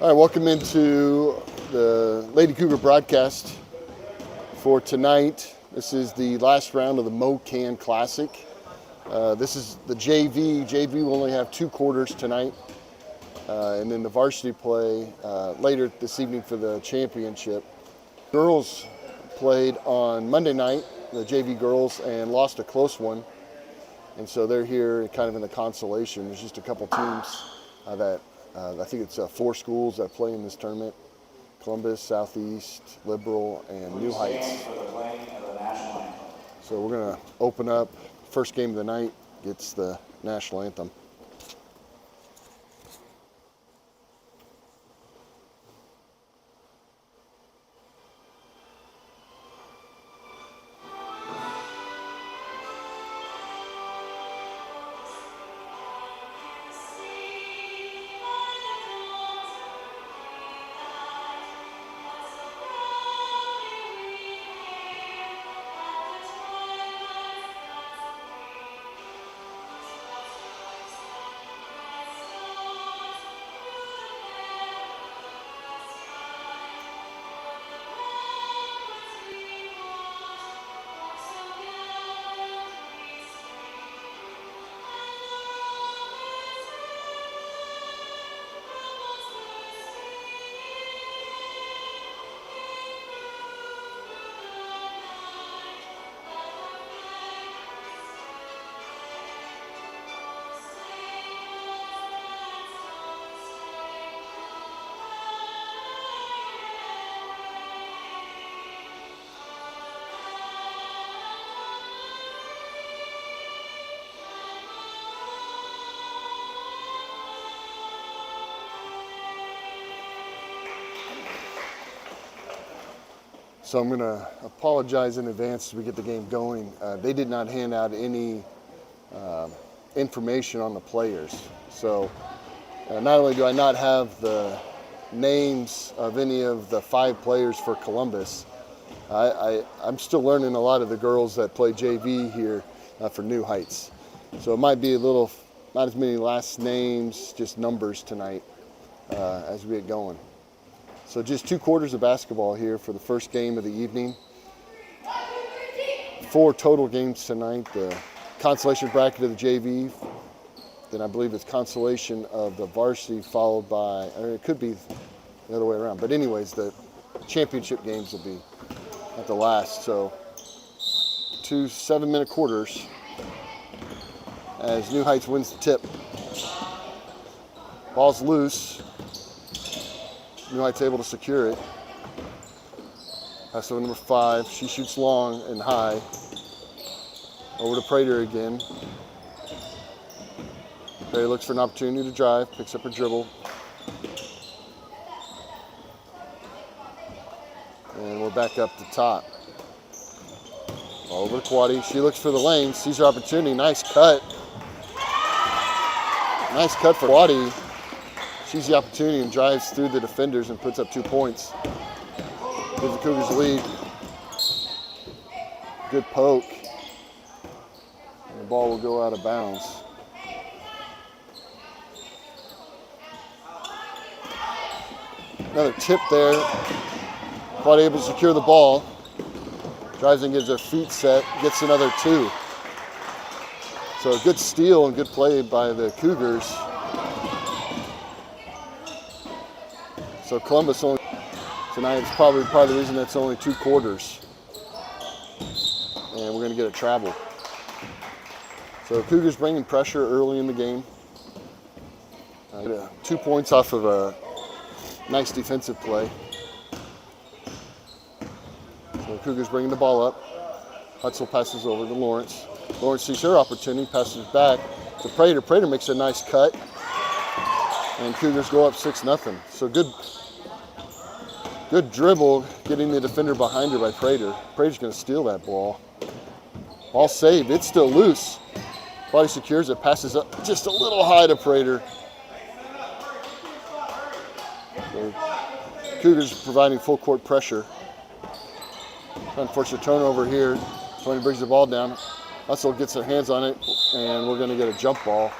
All right, welcome into the Lady Cougar broadcast for tonight. This is the last round of the MOKAN Classic. This is the JV. JV will only have 2 quarters tonight, and then the varsity play later this evening for the championship. Girls played on Monday night, the JV girls, and lost a close one. And so they're here kind of in the consolation. There's just a couple teams that I think it's 4 schools that play in this tournament: Columbus, Southeast, Liberal, and New Heights. So we're going to open up. First game of the night gets the national anthem. So I'm going to apologize in advance as we get the game going. They did not hand out any information on the players. So not only do I not have the names of any of the 5 players for Columbus, I'm still learning a lot of the girls that play JV here for New Heights. So it might be a little, not as many last names, just numbers tonight as we get going. So just 2 quarters of basketball here for the first game of the evening. 4 total games tonight. The consolation bracket of the JV. Then I believe it's consolation of the varsity, followed by, or it could be the other way around. But anyways, the championship games will be at the last. So 2 7-minute quarters as New Heights wins the tip. Ball's loose. New Heights able to secure it. Pass over number 5. She shoots long and high. Over to Prater again. Prater looks for an opportunity to drive. Picks up her dribble. And we're back up to top. Ball over to Quaddy. She looks for the lane. Sees her opportunity. Nice cut. Nice cut for Quaddy. Sees the opportunity and drives through the defenders and puts up 2 points. Gives the Cougars the lead. Good poke. And the ball will go out of bounds. Another tip there. Quite able to secure the ball. Drives and gets her feet set. Gets another 2. So a good steal and good play by the Cougars. So Columbus only tonight is probably part of the reason that's only 2 quarters. And we're going to get a travel. So Cougars bringing pressure early in the game. 2 points off of a nice defensive play. So Cougars bringing the ball up. Hutzel passes over to Lawrence. Lawrence sees her opportunity, passes back to Prater. Prater makes a nice cut. And Cougars go up 6-0. So good dribble, getting the defender behind her by Prater. Prater's going to steal that ball. Ball saved. It's still loose. Body secures it, passes up just a little high to Prater. So Cougars providing full court pressure. Unfortunate turnover here. Tourney brings the ball down. Hutzel gets her hands on it, and we're going to get a jump ball.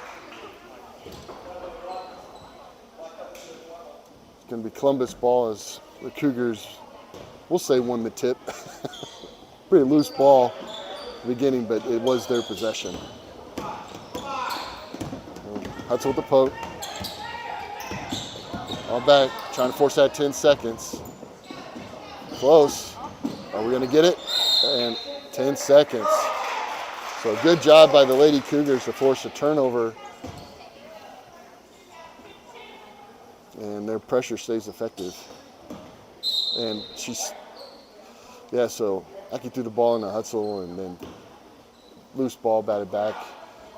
It's going to be Columbus ball as the Cougars, we'll say, won the tip. Pretty loose ball at the beginning, but it was their possession. Hutzel with the poke. All back, trying to force that 10 seconds. Close. Are we going to get it? And 10 seconds. So good job by the Lady Cougars to force a turnover. And their pressure stays effective. And so Lackey threw the ball in the Hutzel, and then loose ball batted back.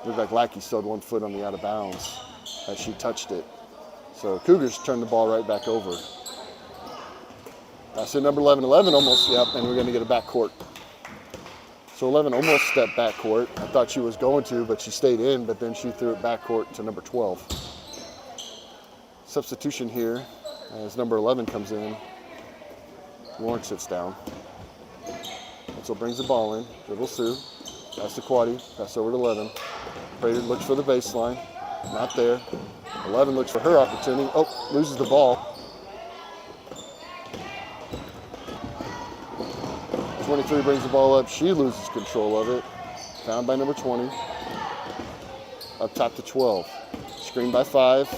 Looked like Lackey still had 1 foot on the out of bounds as she touched it. So Cougars turned the ball right back over. That's it, number 11. 11 almost, yep, and we're going to get a back court. So 11 almost stepped back court. I thought she was going to, but she stayed in, but then she threw it back court to number 12. Substitution here as number 11 comes in. Warren sits down. So brings the ball in, dribbles through, pass to Quaddy, pass over to 11. Prater looks for the baseline, not there. 11 looks for her opportunity. Oh, loses the ball. 23 brings the ball up. She loses control of it. Found by number 20. Up top to 12. Screen by 5.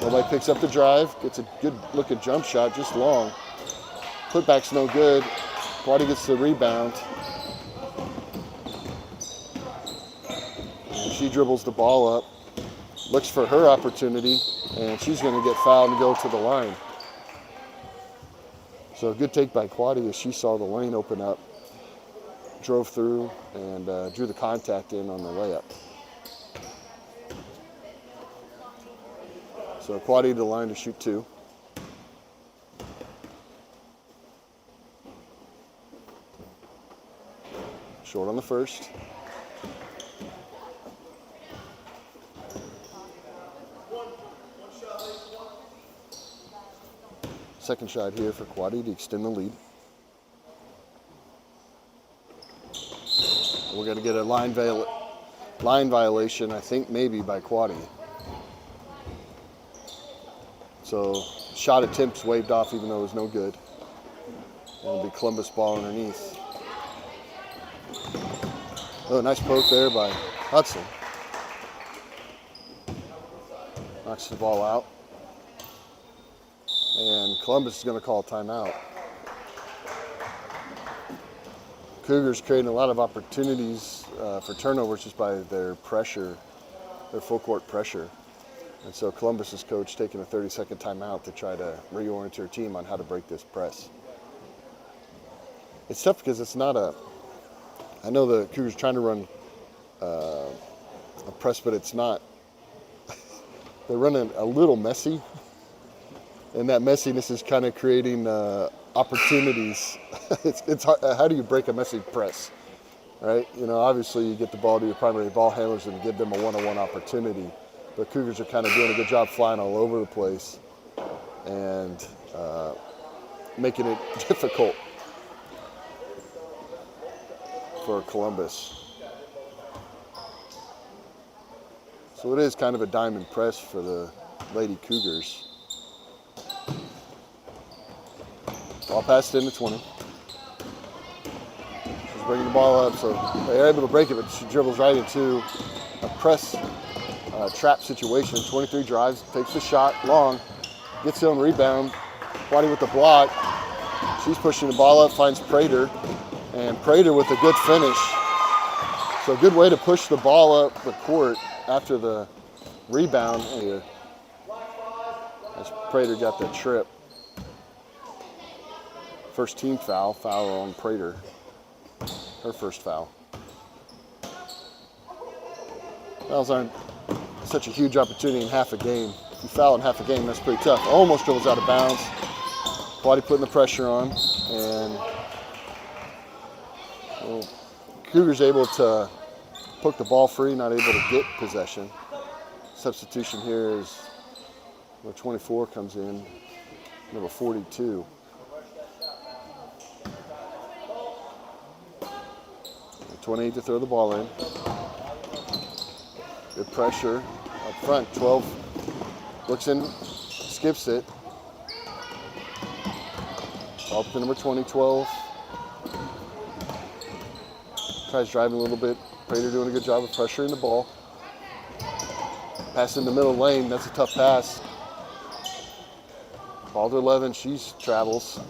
Nobody picks up the drive. Gets a good looking jump shot, just long. Putback's no good. Quaddy gets the rebound. And she dribbles the ball up. Looks for her opportunity. And she's going to get fouled and go to the line. So a good take by Quaddy as she saw the lane open up, drove through, and drew the contact in on the layup. So Quaddy to the line to shoot 2. Short on the first. Second shot here for Quaddy to extend the lead. We're going to get a line violation, I think maybe by Quaddy. So shot attempts waved off even though it was no good. It'll be Columbus ball underneath. Oh, nice poke there by Hudson. Knocks the ball out. And Columbus is going to call a timeout. Cougars creating a lot of opportunities for turnovers just by their pressure, their full court pressure. And so Columbus's coach taking a 30-second timeout to try to reorient her team on how to break this press. It's tough because it's not I know the Cougars trying to run a press, but it's not. They're running a little messy. And that messiness is kind of creating opportunities. It's hard. How do you break a messy press, right? You know, obviously you get the ball to your primary ball handlers and give them a one-on-one opportunity. But Cougars are kind of doing a good job flying all over the place and making it difficult for Columbus. So it is kind of a diamond press for the Lady Cougars. Ball passed into 20. She's bringing the ball up, so they're able to break it, but she dribbles right into a press trap situation. 23 drives, takes the shot, long, gets it on rebound. Quaddy with the block. She's pushing the ball up, finds Prater, and Prater with a good finish. So a good way to push the ball up the court after the rebound here. As Prater got the trip. First team foul on Prater. Her first foul. Fouls aren't such a huge opportunity in half a game. If you foul in half a game, that's pretty tough. Almost dribbles out of bounds. Quaddy putting the pressure on, and Cougars able to poke the ball free, not able to get possession. Substitution here is number 24 comes in, number 42. And 28 to throw the ball in. Good pressure up front. 12 looks in, skips it. Ball up to number 20, 12. Tries driving a little bit. Prater doing a good job of pressuring the ball. Pass in the middle lane, that's a tough pass. Ball to 11, she travels.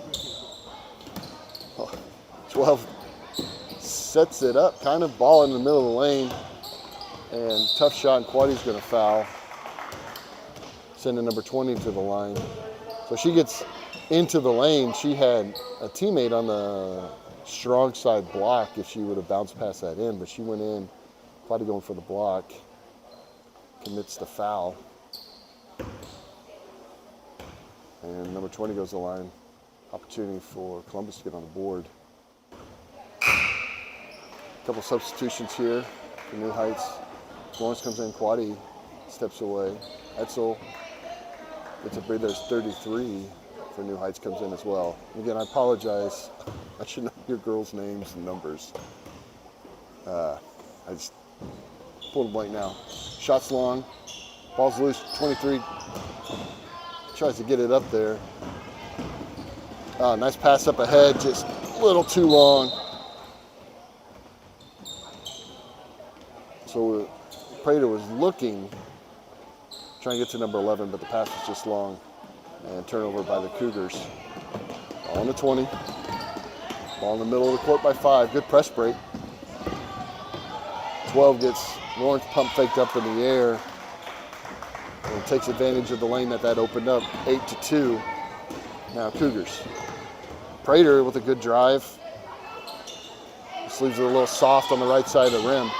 12 sets it up, kind of ball in the middle of the lane. And tough shot, and Quaddy's gonna foul. Sending number 20 to the line. So she gets into the lane. She had a teammate on the strong side block if she would have bounced past that in, but she went in, Quaddy going for the block. Commits the foul. And number 20 goes to the line. Opportunity for Columbus to get on the board. A couple substitutions here for New Heights. Lawrence comes in, Quaddy steps away. Etzel gets a break. There's 33 for New Heights comes in as well. Again, I apologize. I should know your girls' names and numbers. I just pulled a blank now. Shots long, ball's loose, 23. Tries to get it up there. Nice pass up ahead, just a little too long. So Prater was looking, trying to get to number 11, but the pass was just long. And turnover by the Cougars. Ball on the 20. Ball in the middle of the court by 5. Good press break. 12 gets Lawrence pump faked up in the air and takes advantage of the lane that opened up. 8-2. Now Cougars. Prater with a good drive. Just leaves it a little soft on the right side of the rim.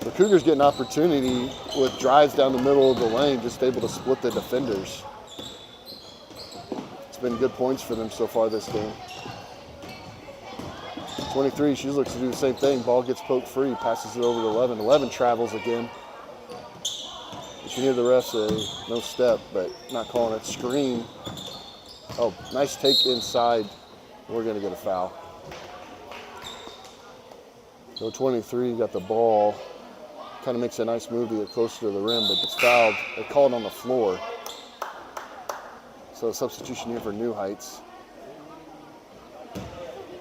The Cougars get an opportunity with drives down the middle of the lane, just able to split the defenders. It's been good points for them so far this game. 23, she looks to do the same thing. Ball gets poked free, passes it over to 11. 11 travels again. You can hear the ref say no step, but not calling it. Screen. Oh, nice take inside. We're going to get a foul. So 23 got the ball. Kind of makes a nice move to get closer to the rim, but it's fouled. They call it on the floor. So a substitution here for New Heights.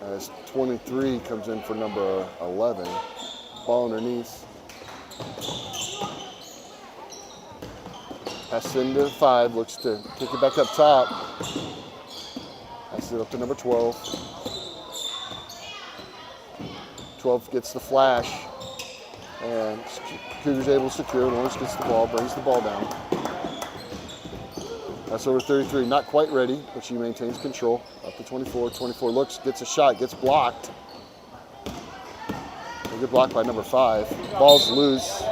As 23 comes in for number 11. Ball underneath. Pass into 5, looks to kick it back up top. Pass it up to number 12. 12 gets the flash. And Cougars able to secure. Lawrence gets the ball, brings the ball down. That's over 33. Not quite ready, but she maintains control. Up to 24. 24 looks, gets a shot, gets blocked. A good block by number 5. Ball's loose.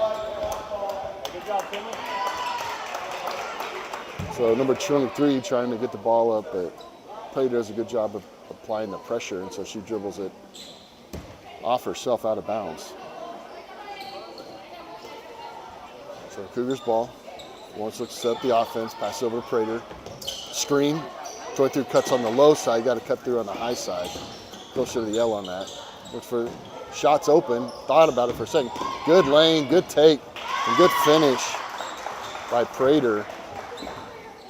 So number 23 trying to get the ball up, but Prater does a good job of applying the pressure, and so she dribbles it off herself out of bounds. So Cougars ball. Lawrence looks to set up the offense, pass over to Prater. Screen. 23 cuts on the low side, got to cut through on the high side. Closer to the L on that. Looks for shots open, thought about it for a second. Good lane, good take, and good finish by Prater.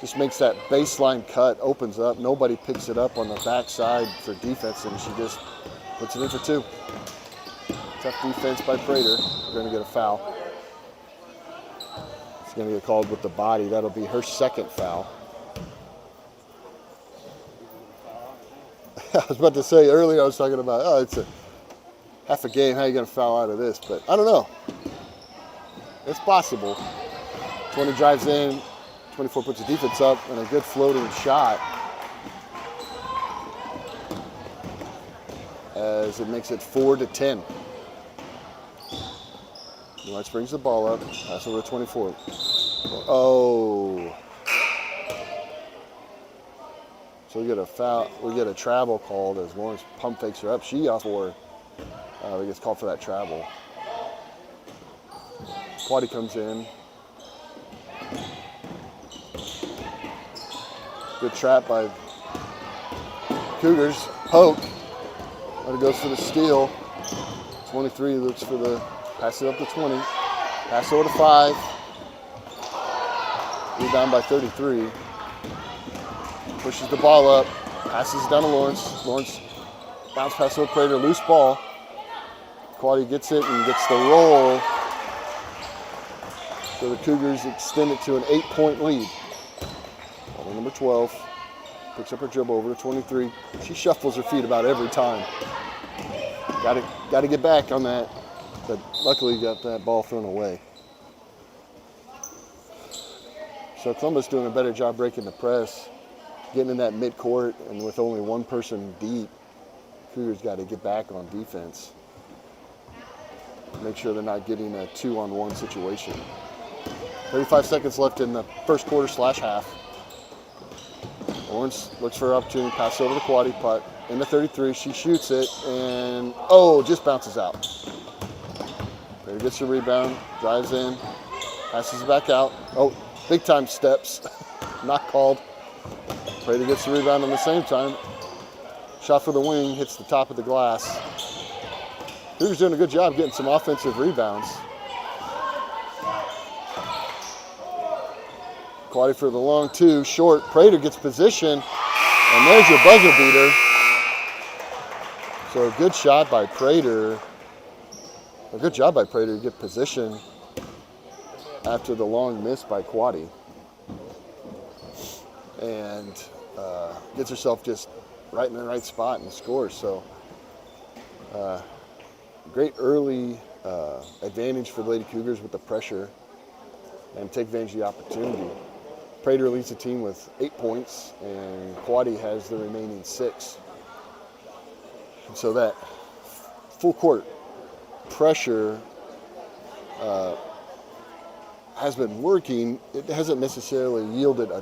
Just makes that baseline cut, opens up. Nobody picks it up on the backside for defense, and she just puts it in for 2. Tough defense by Prater. We're going to get a foul. Going to get called with the body. That'll be her second foul. I was about to say earlier, I was talking about, oh, it's a half a game. How are you going to foul out of this? But I don't know. It's possible. 20 drives in. 24 puts the defense up, and a good floating shot as it makes it 4-10. Lawrence brings the ball up, pass over to 24. Oh. So we get a foul, we get a travel called as Lawrence pump fakes her up. She also gets called for that travel. Quaddy comes in. Good trap by Cougars. Poke. But it goes for the steal. 23 looks for the pass it up to 20. Pass over to 5. Rebound by 33. Pushes the ball up. Passes down to Lawrence. Lawrence bounce pass over Prater, loose ball. Quaddy gets it and gets the roll. So the Cougars extend it to an 8-point lead. Ball number 12 picks up her dribble over to 23. She shuffles her feet about every time. Got to get back on that, but luckily got that ball thrown away. So Columbus doing a better job breaking the press, getting in that midcourt, and with only one person deep, Cougars got to get back on defense. Make sure they're not getting a 2-on-1 situation. 35 seconds left in the first quarter / half. Lawrence looks for an opportunity, pass over the Quaddy, putt in the 33. She shoots it and just bounces out. Prater gets the rebound, drives in, passes it back out. Big time steps, not called. Prater gets the rebound on the same time. Shot for the wing, hits the top of the glass. Cougars doing a good job getting some offensive rebounds. Quaddy for the long 2, short. Prater gets position, and there's your buzzer beater. So a good shot by Prater. A good job by Prater to get position after the long miss by Quaddy. And gets herself just right in the right spot and scores. So great early advantage for the Lady Cougars with the pressure and take advantage of the opportunity. Prater leads the team with 8 points, and Quaddy has the remaining 6. And so that full court pressure has been working. It hasn't necessarily yielded a